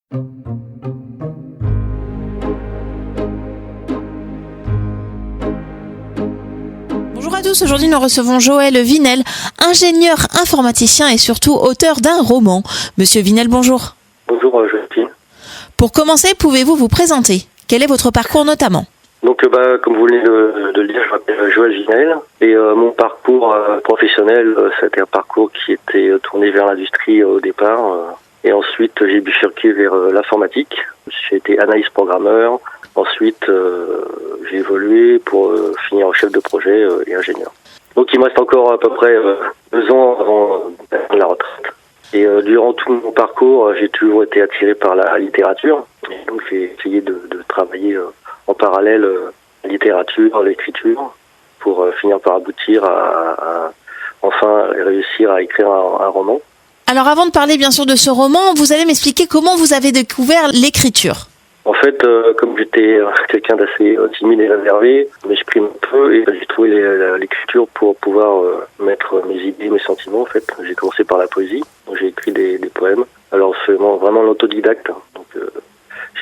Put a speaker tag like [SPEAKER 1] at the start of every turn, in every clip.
[SPEAKER 1] Bonjour à tous, aujourd'hui nous recevons Joël Vinel, ingénieur informaticien et surtout auteur d'un roman. Monsieur Vinel, bonjour.
[SPEAKER 2] Bonjour Joséphine.
[SPEAKER 1] Pour commencer, pouvez-vous vous présenter? Quel est votre parcours notamment?
[SPEAKER 2] Donc comme vous venez de le dire, je m'appelle Joël Vinel et mon parcours professionnel, c'était un parcours qui était tourné vers l'industrie au départ et ensuite j'ai bifurqué vers l'informatique. J'ai été analyste programmeur, ensuite j'ai évolué pour finir en chef de projet et ingénieur. Donc il me reste encore à peu près 2 ans avant la retraite. Et durant tout mon parcours, j'ai toujours été attiré par la littérature. Et donc j'ai essayé de travailler en parallèle la littérature, l'écriture, pour finir par aboutir à enfin réussir à écrire un roman.
[SPEAKER 1] Alors avant de parler bien sûr de ce roman, vous allez m'expliquer comment vous avez découvert l'écriture.
[SPEAKER 2] En fait, comme j'étais quelqu'un d'assez timide et réservé, je m'exprime un peu et j'ai trouvé l'écriture pour pouvoir mettre mes idées, mes sentiments. En fait, j'ai commencé par la poésie, donc j'ai écrit des poèmes. Alors c'est vraiment l'autodidacte. Donc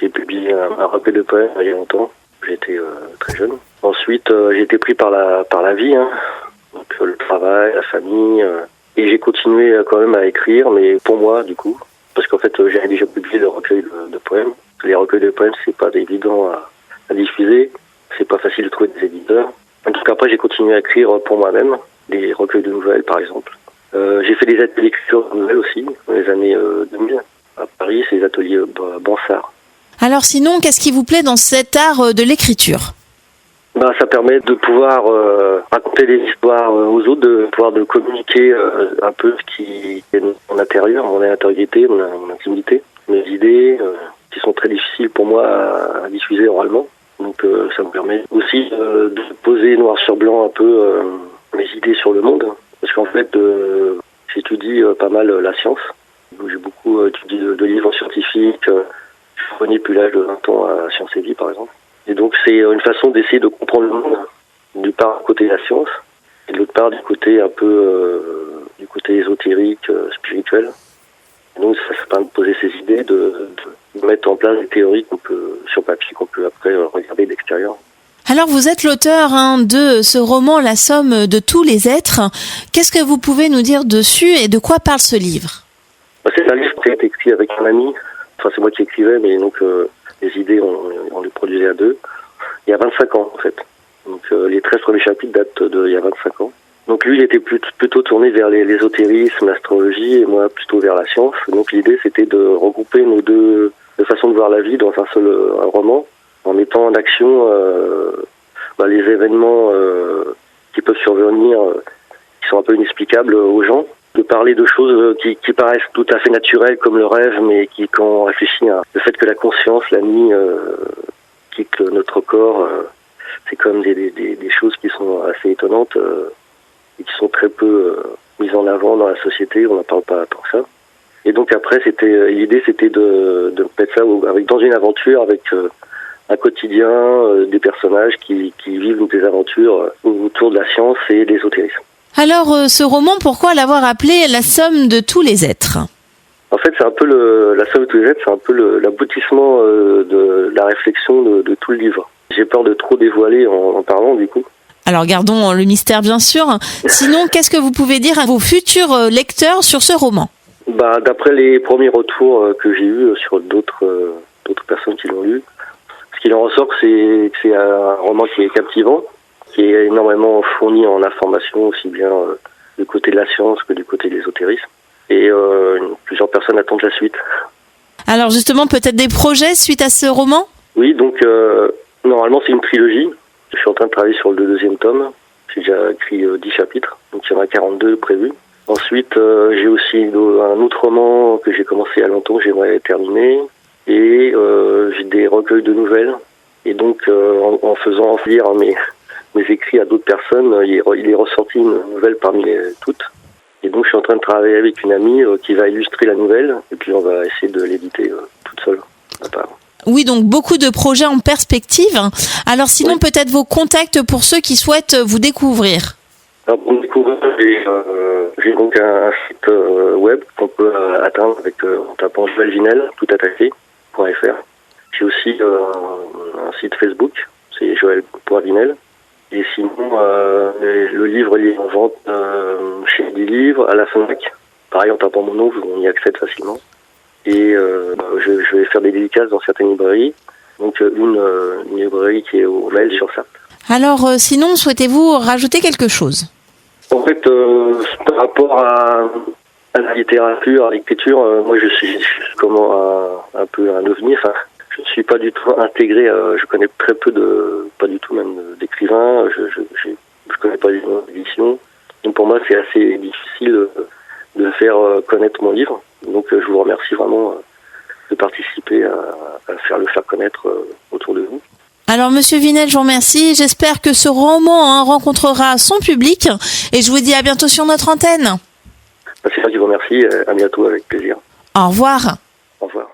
[SPEAKER 2] j'ai publié un recueil de poèmes il y a longtemps. J'étais très jeune. Ensuite, j'ai été pris par la vie, donc le travail, la famille, et j'ai continué quand même à écrire, mais pour moi du coup, parce qu'en fait j'avais déjà publié le recueil de poèmes. Les recueils de poèmes, c'est pas évident à diffuser, c'est pas facile de trouver des éditeurs. En tout cas, après, j'ai continué à écrire pour moi-même, des recueils de nouvelles, par exemple. J'ai fait des ateliers d'écriture de nouvelles aussi, dans les années 2000. À Paris, c'est les ateliers Bansart.
[SPEAKER 1] Alors sinon, qu'est-ce qui vous plaît dans cet art de l'écriture?
[SPEAKER 2] Ça permet de pouvoir raconter des histoires aux autres, de pouvoir communiquer un peu ce qui est mon intérieur, mon intériorité, mon intimité, mes idées, qui sont très difficiles pour moi à diffuser oralement. Donc ça me permet aussi de poser noir sur blanc un peu mes idées sur le monde. Parce qu'en fait, j'étudie pas mal la science. Donc, j'ai beaucoup étudié de livres scientifiques. Je connais depuis l'âge de 20 ans à Sciences et Vie, par exemple. Et donc c'est une façon d'essayer de comprendre le monde, d'une part du côté de la science, et de l'autre part du côté un peu du côté ésotérique, spirituel. Et donc ça permet de poser ses idées, de mettre en place des théories sur papier qu'on peut après regarder d'extérieur.
[SPEAKER 1] Alors vous êtes l'auteur de ce roman La somme de tous les êtres. Qu'est-ce que vous pouvez nous dire dessus et de quoi parle ce livre?
[SPEAKER 2] C'est un livre qui a été écrit avec un ami. Enfin c'est moi qui écrivais, mais donc les idées on les produisait à deux. Il y a 25 ans en fait. Donc les 13 premiers chapitres datent d'il y a 25 ans. Donc lui, il était plutôt tourné vers l'ésotérisme, l'astrologie, et moi plutôt vers la science. Donc l'idée, c'était de regrouper nos deux façons de voir la vie dans un seul roman, en mettant en action les événements qui peuvent survenir, qui sont un peu inexplicables aux gens, de parler de choses qui paraissent tout à fait naturelles comme le rêve, mais qui, quand on réfléchit à le fait que la conscience, la nuit, quitte notre corps, c'est comme des choses qui sont assez étonnantes. Et qui sont très peu mises en avant dans la société, on n'en parle pas tant que ça. Et donc après, l'idée c'était de mettre ça dans une aventure avec un quotidien, des personnages qui vivent des aventures autour de la science et de l'ésotérisme.
[SPEAKER 1] Alors ce roman, pourquoi l'avoir appelé La somme de tous les êtres?
[SPEAKER 2] En fait, c'est un peu la somme de tous les êtres, c'est un peu l'aboutissement de la réflexion de tout le livre. J'ai peur de trop dévoiler en parlant du coup.
[SPEAKER 1] Alors gardons le mystère bien sûr. Sinon, qu'est-ce que vous pouvez dire à vos futurs lecteurs sur ce roman?
[SPEAKER 2] D'après les premiers retours que j'ai eus sur d'autres personnes qui l'ont lu, ce qu'il en ressort, c'est que c'est un roman qui est captivant, qui est énormément fourni en informations, aussi bien du côté de la science que du côté de l'ésotérisme. Et plusieurs personnes attendent la suite.
[SPEAKER 1] Alors justement, peut-être des projets suite à ce roman?
[SPEAKER 2] Oui, donc normalement c'est une trilogie. Je suis en train de travailler sur le 2e tome. J'ai déjà écrit 10 chapitres, donc il y en a 42 prévus. Ensuite, j'ai aussi un autre roman que j'ai commencé il y a longtemps, que j'aimerais terminer. Et j'ai des recueils de nouvelles. Et donc, en faisant lire mes écrits à d'autres personnes, il est ressorti une nouvelle parmi toutes. Et donc, je suis en train de travailler avec une amie qui va illustrer la nouvelle. Et puis, on va essayer de l'éditer toute seule, à part.
[SPEAKER 1] Oui, donc beaucoup de projets en perspective. Alors sinon, oui, peut-être vos contacts pour ceux qui souhaitent vous découvrir.
[SPEAKER 2] Alors, pour me découvrir, j'ai donc un site web qu'on peut atteindre en tapant Joël Vinel, tout attaché. J'ai aussi un site Facebook, c'est Joël Poiravinel. Et sinon, le livre est en vente chez des livres, à la FNAC. Pareil, en tapant mon nom, on y accède facilement. Et je vais faire des dédicaces dans certaines librairies. Donc une librairie qui est au Mail sur Sarthe.
[SPEAKER 1] Alors, sinon, souhaitez-vous rajouter quelque chose?
[SPEAKER 2] En fait, par rapport à la littérature, à l'écriture, moi je suis comme un peu un ovni. Enfin, je ne suis pas du tout intégré. Je connais très peu pas du tout même d'écrivains. Je connais pas les éditions. Donc pour moi, c'est assez difficile de faire connaître mon livre. Donc je vous remercie vraiment de participer à le faire connaître autour de vous.
[SPEAKER 1] Alors, Monsieur Vinel, je vous remercie. J'espère que ce roman rencontrera son public. Et je vous dis à bientôt sur notre antenne.
[SPEAKER 2] C'est ça, je vous remercie. À bientôt, avec plaisir.
[SPEAKER 1] Au revoir.
[SPEAKER 2] Au revoir.